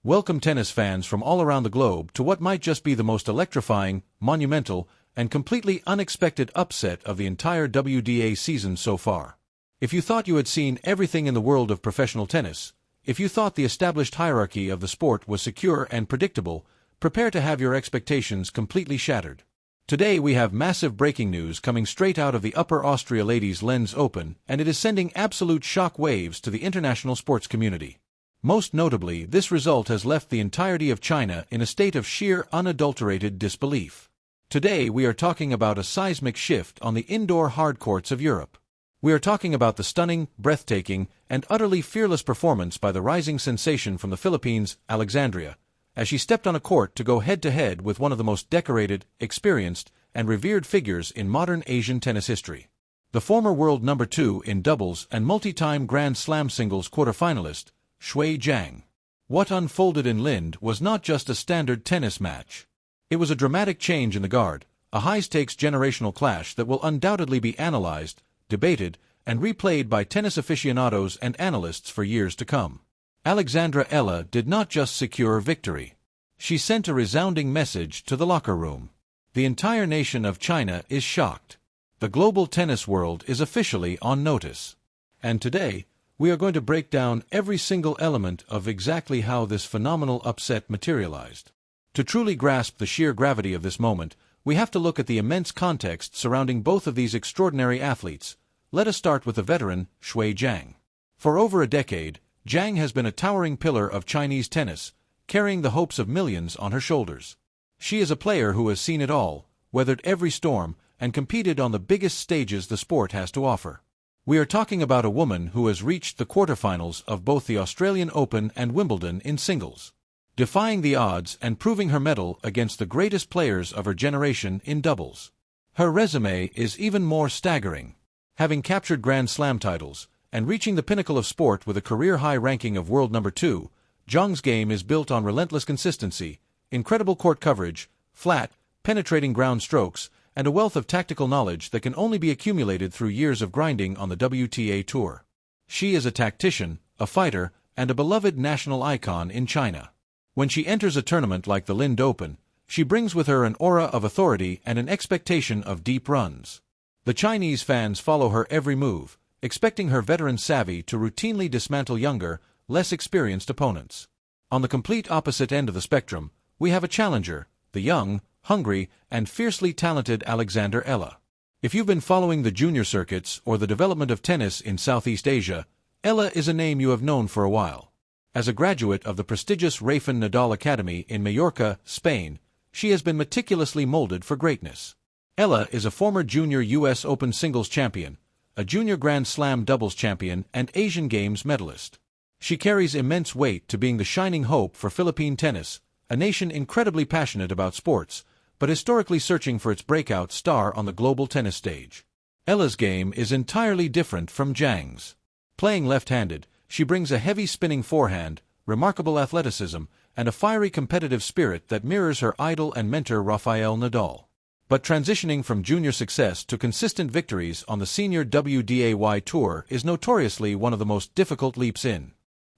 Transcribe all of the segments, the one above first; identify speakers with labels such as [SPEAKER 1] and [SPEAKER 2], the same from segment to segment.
[SPEAKER 1] Welcome tennis fans from all around the globe to what might just be the most electrifying, monumental, and completely unexpected upset of the entire WTA season so far. If you thought you had seen everything in the world of professional tennis, if you thought the established hierarchy of the sport was secure and predictable, prepare to have your expectations completely shattered. Today we have massive breaking news coming straight out of the Upper Austria Ladies Linz Open, and it is sending absolute shock waves to the international sports community. Most notably, this result has left the entirety of China in a state of sheer unadulterated disbelief. Today we are talking about a seismic shift on the indoor hard courts of Europe. We are talking about the stunning, breathtaking, and utterly fearless performance by the rising sensation from the Philippines, Alexandria, as she stepped on a court to go head-to-head with one of the most decorated, experienced, and revered figures in modern Asian tennis history. The former world number 2 in doubles and multi-time Grand Slam singles quarterfinalist, Shui Jiang. What unfolded in Linz was not just a standard tennis match. It was a dramatic change in the guard, a high-stakes generational clash that will undoubtedly be analyzed, debated, and replayed by tennis aficionados and analysts for years to come. Alexandra Eala did not just secure victory. She sent a resounding message to the locker room. The entire nation of China is shocked. The global tennis world is officially on notice. And today, we are going to break down every single element of exactly how this phenomenal upset materialized. To truly grasp the sheer gravity of this moment, we have to look at the immense context surrounding both of these extraordinary athletes. Let us start with the veteran, Shui Jiang. For over a decade, Jiang has been a towering pillar of Chinese tennis, carrying the hopes of millions on her shoulders. She is a player who has seen it all, weathered every storm, and competed on the biggest stages the sport has to offer. We are talking about a woman who has reached the quarterfinals of both the Australian Open and Wimbledon in singles, defying the odds and proving her mettle against the greatest players of her generation in doubles. Her resume is even more staggering. Having captured Grand Slam titles and reaching the pinnacle of sport with a career-high ranking of world number 2, Jiang's game is built on relentless consistency, incredible court coverage, flat, penetrating ground strokes, and a wealth of tactical knowledge that can only be accumulated through years of grinding on the WTA Tour. She is a tactician, a fighter, and a beloved national icon in China. When she enters a tournament like the Linz Open, she brings with her an aura of authority and an expectation of deep runs. The Chinese fans follow her every move, expecting her veteran savvy to routinely dismantle younger, less experienced opponents. On the complete opposite end of the spectrum, we have a challenger, the young, hungry, and fiercely talented Alexandra Eala. If you've been following the junior circuits or the development of tennis in Southeast Asia, Eala is a name you have known for a while. As a graduate of the prestigious Rafael Nadal Academy in Mallorca, Spain, she has been meticulously molded for greatness. Eala is a former junior U.S. Open singles champion, a junior Grand Slam doubles champion, and Asian Games medalist. She carries immense weight to being the shining hope for Philippine tennis, a nation incredibly passionate about sports, but historically searching for its breakout star on the global tennis stage. Eala's game is entirely different from Jiang's. Playing left-handed, she brings a heavy spinning forehand, remarkable athleticism, and a fiery competitive spirit that mirrors her idol and mentor Rafael Nadal. But transitioning from junior success to consistent victories on the senior WTA Tour is notoriously one of the most difficult leaps in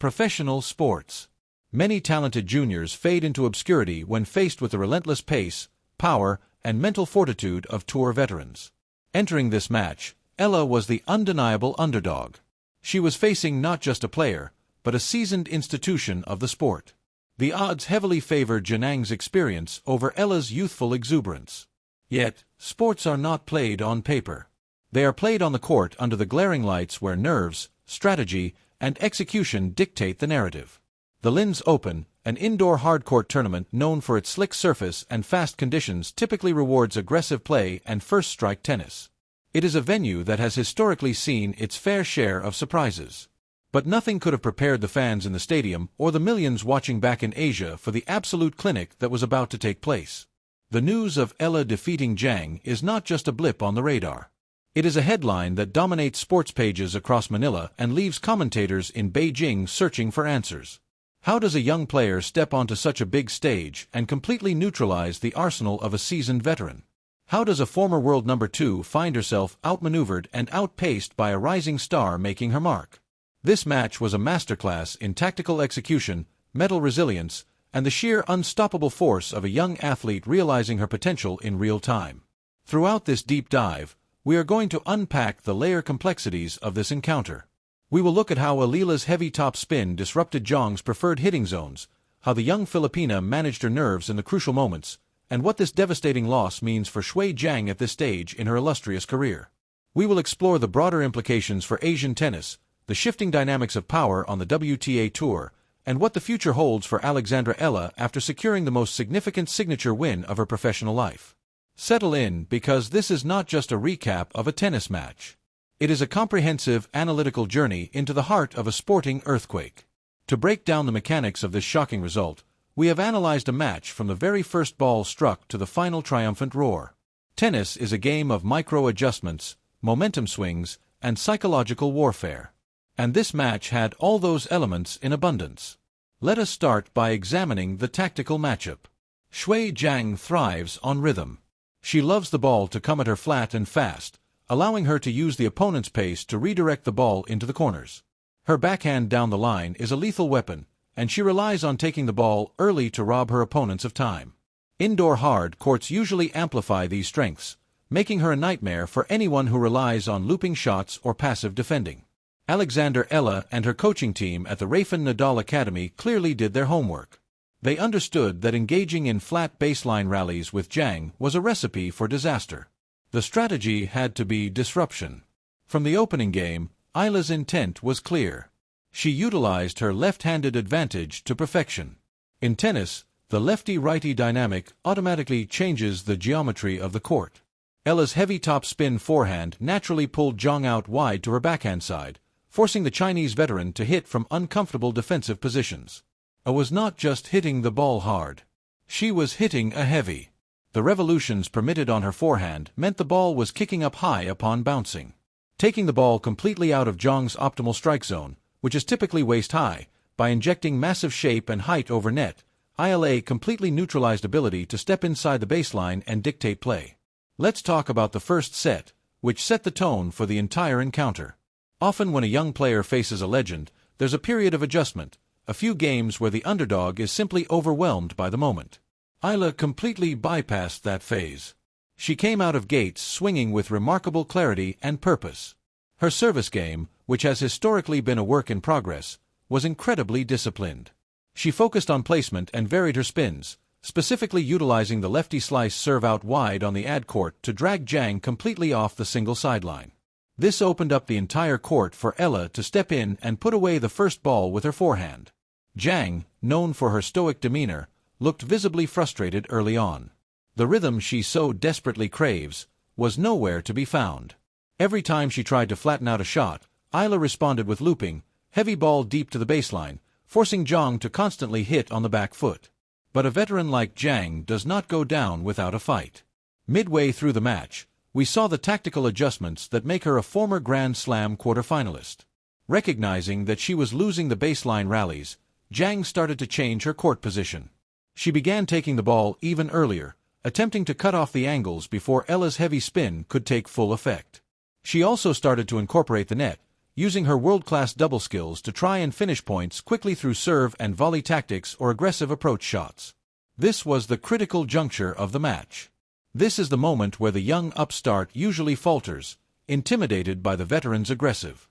[SPEAKER 1] professional sports. Many talented juniors fade into obscurity when faced with the relentless pace, power, and mental fortitude of tour veterans. Entering this match, Eala was the undeniable underdog. She was facing not just a player, but a seasoned institution of the sport. The odds heavily favored Jiang's experience over Eala's youthful exuberance. Yet, sports are not played on paper. They are played on the court under the glaring lights where nerves, strategy, and execution dictate the narrative. The Linz Open, an indoor hardcourt tournament known for its slick surface and fast conditions, typically rewards aggressive play and first-strike tennis. It is a venue that has historically seen its fair share of surprises. But nothing could have prepared the fans in the stadium or the millions watching back in Asia for the absolute clinic that was about to take place. The news of Eala defeating Jiang is not just a blip on the radar. It is a headline that dominates sports pages across Manila and leaves commentators in Beijing searching for answers. How does a young player step onto such a big stage and completely neutralize the arsenal of a seasoned veteran? How does a former world number 2 find herself outmaneuvered and outpaced by a rising star making her mark? This match was a masterclass in tactical execution, mental resilience, and the sheer unstoppable force of a young athlete realizing her potential in real time. Throughout this deep dive, we are going to unpack the layer complexities of this encounter. We will look at how Eala's heavy top spin disrupted Zhang's preferred hitting zones, how the young Filipina managed her nerves in the crucial moments, and what this devastating loss means for Shui Zhang at this stage in her illustrious career. We will explore the broader implications for Asian tennis, the shifting dynamics of power on the WTA Tour, and what the future holds for Alexandra Eala after securing the most significant signature win of her professional life. Settle in, because this is not just a recap of a tennis match. It is a comprehensive, analytical journey into the heart of a sporting earthquake. To break down the mechanics of this shocking result, we have analyzed a match from the very first ball struck to the final triumphant roar. Tennis is a game of micro-adjustments, momentum swings, and psychological warfare. And this match had all those elements in abundance. Let us start by examining the tactical matchup. Shui Zhang thrives on rhythm. She loves the ball to come at her flat and fast, allowing her to use the opponent's pace to redirect the ball into the corners. Her backhand down the line is a lethal weapon, and she relies on taking the ball early to rob her opponents of time. Indoor hard courts usually amplify these strengths, making her a nightmare for anyone who relies on looping shots or passive defending. Alexandra Eala and her coaching team at the Rafael Nadal Academy clearly did their homework. They understood that engaging in flat baseline rallies with Zhang was a recipe for disaster. The strategy had to be disruption. From the opening game, Eala's intent was clear. She utilized her left-handed advantage to perfection. In tennis, the lefty-righty dynamic automatically changes the geometry of the court. Eala's heavy top-spin forehand naturally pulled Zhang out wide to her backhand side, forcing the Chinese veteran to hit from uncomfortable defensive positions. Was not just hitting the ball hard. She was hitting a heavy. The revolutions permitted on her forehand meant the ball was kicking up high upon bouncing. Taking the ball completely out of Zhang's optimal strike zone, which is typically waist-high, by injecting massive shape and height over net, Eala completely neutralized ability to step inside the baseline and dictate play. Let's talk about the first set, which set the tone for the entire encounter. Often when a young player faces a legend, there's a period of adjustment, a few games where the underdog is simply overwhelmed by the moment. Eala completely bypassed that phase. She came out of gates swinging with remarkable clarity and purpose. Her service game, which has historically been a work in progress, was incredibly disciplined. She focused on placement and varied her spins, specifically utilizing the lefty slice serve out wide on the ad court to drag Zhang completely off the single sideline. This opened up the entire court for Eala to step in and put away the first ball with her forehand. Zhang, known for her stoic demeanor, looked visibly frustrated early on. The rhythm she so desperately craves was nowhere to be found. Every time she tried to flatten out a shot, Eala responded with looping, heavy ball deep to the baseline, forcing Zhang to constantly hit on the back foot. But a veteran like Zhang does not go down without a fight. Midway through the match, we saw the tactical adjustments that make her a former Grand Slam quarterfinalist. Recognizing that she was losing the baseline rallies, Zhang started to change her court position. She began taking the ball even earlier, attempting to cut off the angles before Eala's heavy spin could take full effect. She also started to incorporate the net, using her world-class double skills to try and finish points quickly through serve and volley tactics or aggressive approach shots. This was the critical juncture of the match. This is the moment where the young upstart usually falters, intimidated by the veteran's aggressive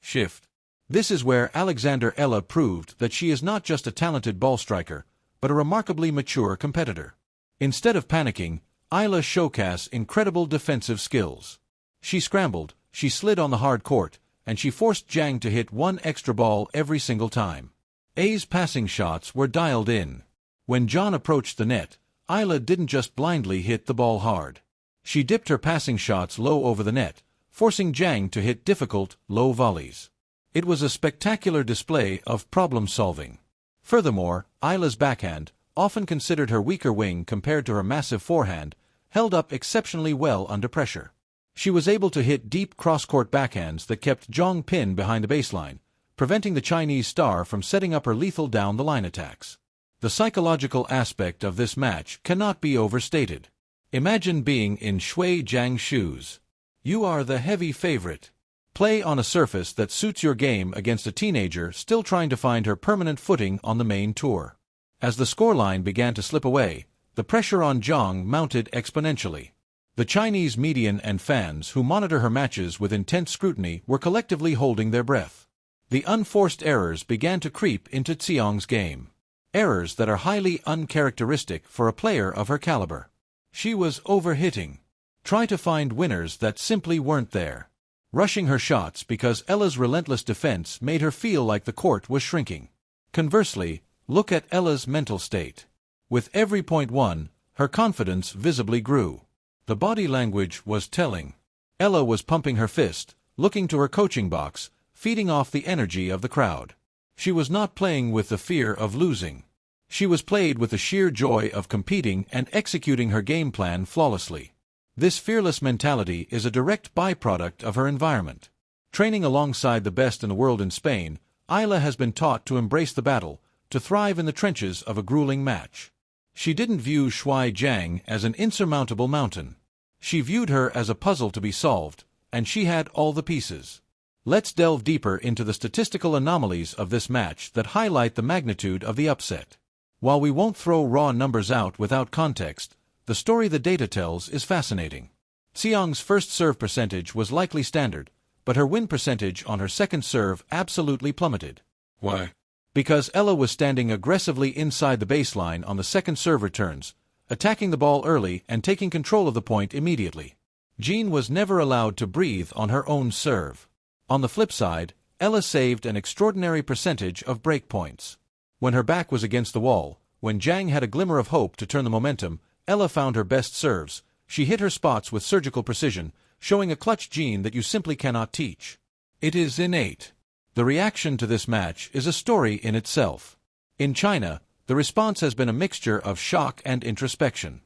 [SPEAKER 1] shift. This is where Alexandra Eala proved that she is not just a talented ball striker, but a remarkably mature competitor. Instead of panicking, Eala showcased incredible defensive skills. She scrambled, she slid on the hard court, and she forced Zhang to hit one extra ball every single time. A's passing shots were dialed in. When Zhang approached the net, Eala didn't just blindly hit the ball hard. She dipped her passing shots low over the net, forcing Zhang to hit difficult, low volleys. It was a spectacular display of problem-solving. Furthermore, Eala's backhand, often considered her weaker wing compared to her massive forehand, held up exceptionally well under pressure. She was able to hit deep cross-court backhands that kept Zhang pinned behind the baseline, preventing the Chinese star from setting up her lethal down-the-line attacks. The psychological aspect of this match cannot be overstated. Imagine being in Shui Zhang's shoes. You are the heavy favorite. Play on a surface that suits your game against a teenager still trying to find her permanent footing on the main tour. As the scoreline began to slip away, the pressure on Zhang mounted exponentially. The Chinese media and fans who monitor her matches with intense scrutiny were collectively holding their breath. The unforced errors began to creep into Xiang's game. Errors that are highly uncharacteristic for a player of her caliber. She was overhitting. Try to find winners that simply weren't there. Rushing her shots because Eala's relentless defense made her feel like the court was shrinking. Conversely, look at Eala's mental state. With every point won, her confidence visibly grew. The body language was telling. Eala was pumping her fist, looking to her coaching box, feeding off the energy of the crowd. She was not playing with the fear of losing. She was played with the sheer joy of competing and executing her game plan flawlessly. This fearless mentality is a direct byproduct of her environment. Training alongside the best in the world in Spain, Eala has been taught to embrace the battle, to thrive in the trenches of a grueling match. She didn't view Shuai Zhang as an insurmountable mountain. She viewed her as a puzzle to be solved, and she had all the pieces. Let's delve deeper into the statistical anomalies of this match that highlight the magnitude of the upset. While we won't throw raw numbers out without context, the story the data tells is fascinating. Xiang's first serve percentage was likely standard, but her win percentage on her second serve absolutely plummeted.
[SPEAKER 2] Why?
[SPEAKER 1] Because Eala was standing aggressively inside the baseline on the second serve returns, attacking the ball early and taking control of the point immediately. Jean was never allowed to breathe on her own serve. On the flip side, Eala saved an extraordinary percentage of break points. When her back was against the wall, when Zhang had a glimmer of hope to turn the momentum, Eala found her best serves. She hit her spots with surgical precision, showing a clutch gene that you simply cannot teach. It is innate. The reaction to this match is a story in itself. In China, the response has been a mixture of shock and introspection.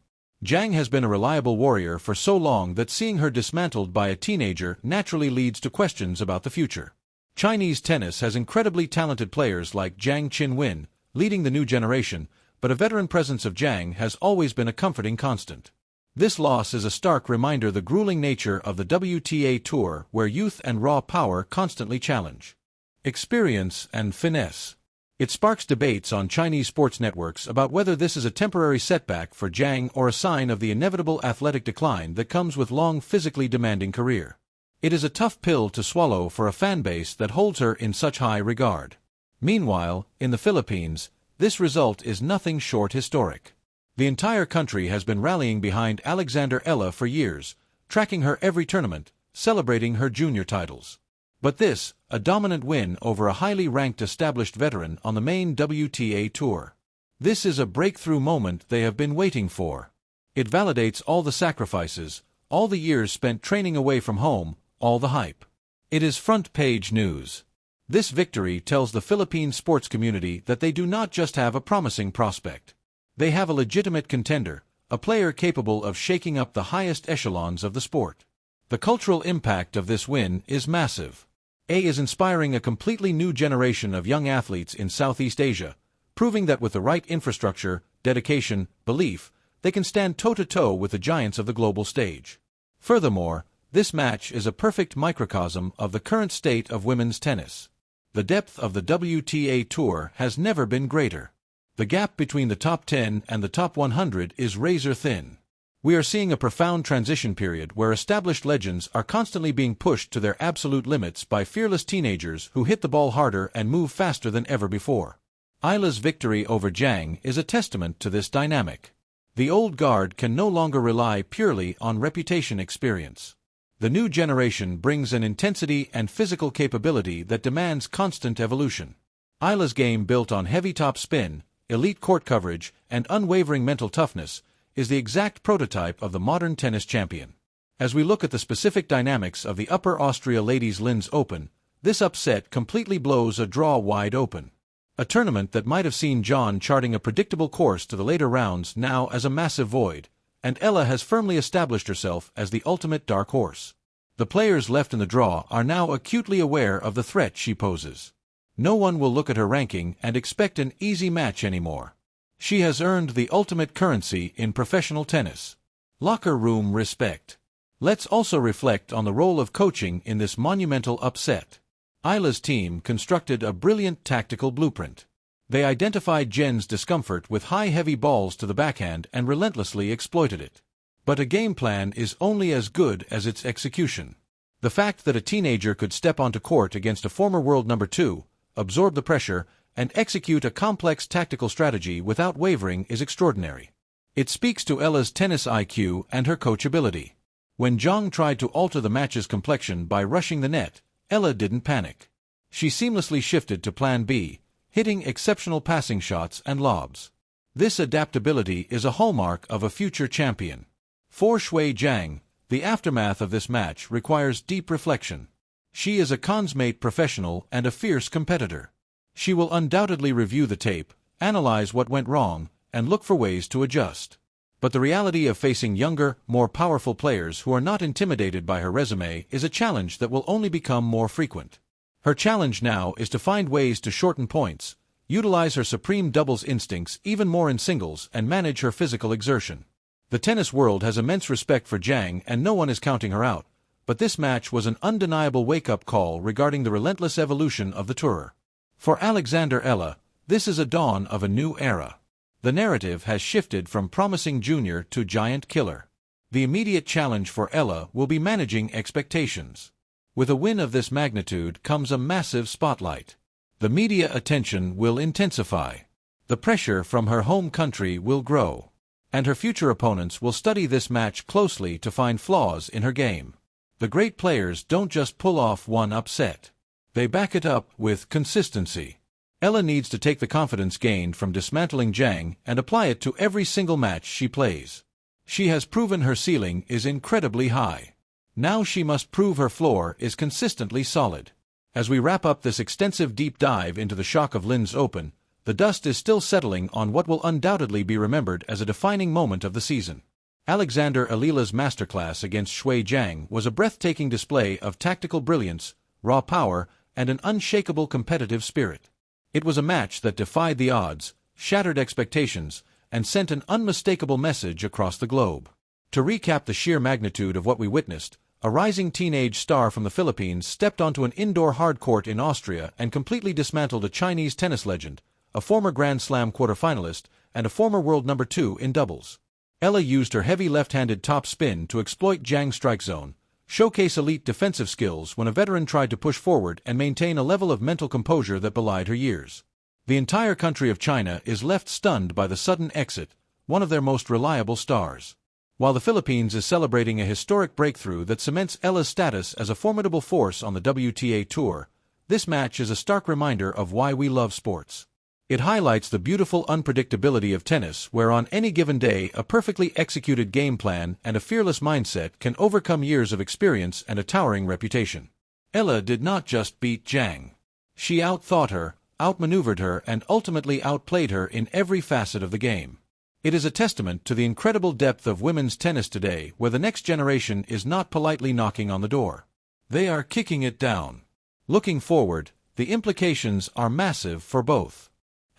[SPEAKER 1] Zhang has been a reliable warrior for so long that seeing her dismantled by a teenager naturally leads to questions about the future. Chinese tennis has incredibly talented players like Zhang Qinwen, leading the new generation, but a veteran presence of Zhang has always been a comforting constant. This loss is a stark reminder of the grueling nature of the WTA Tour, where youth and raw power constantly challenge experience and finesse. It sparks debates on Chinese sports networks about whether this is a temporary setback for Zhang or a sign of the inevitable athletic decline that comes with long physically demanding career. It is a tough pill to swallow for a fan base that holds her in such high regard. Meanwhile, in the Philippines, this result is nothing short historic. The entire country has been rallying behind Alexander Eala for years, tracking her every tournament, celebrating her junior titles. But this, a dominant win over a highly ranked established veteran on the main WTA Tour. This is a breakthrough moment they have been waiting for. It validates all the sacrifices, all the years spent training away from home, all the hype. It is front-page news. This victory tells the Philippine sports community that they do not just have a promising prospect. They have a legitimate contender, a player capable of shaking up the highest echelons of the sport. The cultural impact of this win is massive. A is inspiring a completely new generation of young athletes in Southeast Asia, proving that with the right infrastructure, dedication, belief, they can stand toe-to-toe with the giants of the global stage. Furthermore, this match is a perfect microcosm of the current state of women's tennis. The depth of the WTA Tour has never been greater. The gap between the top 10 and the top 100 is razor thin. We are seeing a profound transition period where established legends are constantly being pushed to their absolute limits by fearless teenagers who hit the ball harder and move faster than ever before. Eala's victory over Zhang is a testament to this dynamic. The old guard can no longer rely purely on reputation experience. The new generation brings an intensity and physical capability that demands constant evolution. Eala's game, built on heavy top spin, elite court coverage, and unwavering mental toughness, is the exact prototype of the modern tennis champion. As we look at the specific dynamics of the Upper Austria Ladies Linz Open, this upset completely blows a draw wide open. A tournament that might have seen John charting a predictable course to the later rounds now as a massive void, and Eala has firmly established herself as the ultimate dark horse. The players left in the draw are now acutely aware of the threat she poses. No one will look at her ranking and expect an easy match anymore. She has earned the ultimate currency in professional tennis: locker room respect. Let's also reflect on the role of coaching in this monumental upset. Eala's team constructed a brilliant tactical blueprint. They identified Jen's discomfort with high heavy balls to the backhand and relentlessly exploited it. But a game plan is only as good as its execution. The fact that a teenager could step onto court against a former world number 2, absorb the pressure, and execute a complex tactical strategy without wavering is extraordinary. It speaks to Eala's tennis IQ and her coachability. When Zhang tried to alter the match's complexion by rushing the net, Eala didn't panic. She seamlessly shifted to plan B, hitting exceptional passing shots and lobs. This adaptability is a hallmark of a future champion. For Shui Zhang, the aftermath of this match requires deep reflection. She is a consummate professional and a fierce competitor. She will undoubtedly review the tape, analyze what went wrong, and look for ways to adjust. But the reality of facing younger, more powerful players who are not intimidated by her resume is a challenge that will only become more frequent. Her challenge now is to find ways to shorten points, utilize her supreme doubles instincts even more in singles, and manage her physical exertion. The tennis world has immense respect for Zhang and no one is counting her out, but this match was an undeniable wake-up call regarding the relentless evolution of the tour. For Alexander Eala, this is a dawn of a new era. The narrative has shifted from promising junior to giant killer. The immediate challenge for Eala will be managing expectations. With a win of this magnitude comes a massive spotlight. The media attention will intensify. The pressure from her home country will grow. And her future opponents will study this match closely to find flaws in her game. The great players don't just pull off one upset. They back it up with consistency. Eala needs to take the confidence gained from dismantling Zhang and apply it to every single match she plays. She has proven her ceiling is incredibly high. Now she must prove her floor is consistently solid. As we wrap up this extensive deep dive into the shock of Linz Open, the dust is still settling on what will undoubtedly be remembered as a defining moment of the season. Alexander Eala's masterclass against Shui Zhang was a breathtaking display of tactical brilliance, raw power, and an unshakable competitive spirit. It was a match that defied the odds, shattered expectations, and sent an unmistakable message across the globe. To recap the sheer magnitude of what we witnessed, a rising teenage star from the Philippines stepped onto an indoor hard court in Austria and completely dismantled a Chinese tennis legend, a former Grand Slam quarterfinalist, and a former world number 2 in doubles. Eala used her heavy left-handed top spin to exploit Zhang's strike zone, showcase elite defensive skills when a veteran tried to push forward and maintain a level of mental composure that belied her years. The entire country of China is left stunned by the sudden exit, one of their most reliable stars. While the Philippines is celebrating a historic breakthrough that cements Eala's status as a formidable force on the WTA Tour, this match is a stark reminder of why we love sports. It highlights the beautiful unpredictability of tennis, where on any given day a perfectly executed game plan and a fearless mindset can overcome years of experience and a towering reputation. Eala did not just beat Zhang. She outthought her, outmaneuvered her, and ultimately outplayed her in every facet of the game. It is a testament to the incredible depth of women's tennis today, where the next generation is not politely knocking on the door. They are kicking it down. Looking forward, the implications are massive for both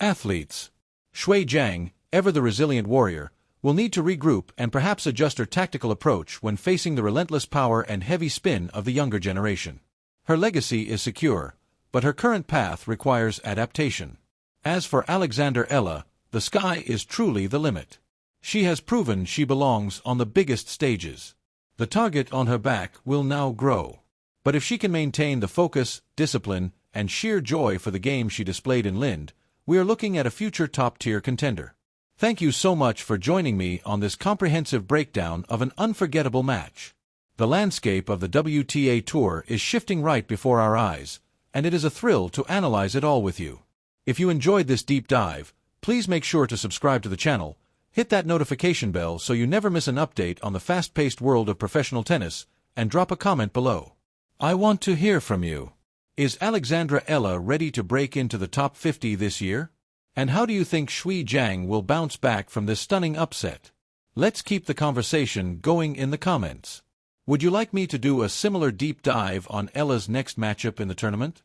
[SPEAKER 1] athletes. Shui Zhang, ever the resilient warrior, will need to regroup and perhaps adjust her tactical approach when facing the relentless power and heavy spin of the younger generation. Her legacy is secure, but her current path requires adaptation. As for Alexander Eala, the sky is truly the limit. She has proven she belongs on the biggest stages. The target on her back will now grow. But if she can maintain the focus, discipline, and sheer joy for the game she displayed in Linz, we are looking at a future top-tier contender. Thank you so much for joining me on this comprehensive breakdown of an unforgettable match. The landscape of the WTA Tour is shifting right before our eyes, and it is a thrill to analyze it all with you. If you enjoyed this deep dive, please make sure to subscribe to the channel, hit that notification bell so you never miss an update on the fast-paced world of professional tennis, and drop a comment below. I want to hear from you. Is Alexandra Eala ready to break into the top 50 this year? And how do you think Shui Zhang will bounce back from this stunning upset? Let's keep the conversation going in the comments. Would you like me to do a similar deep dive on Eala's next matchup in the tournament?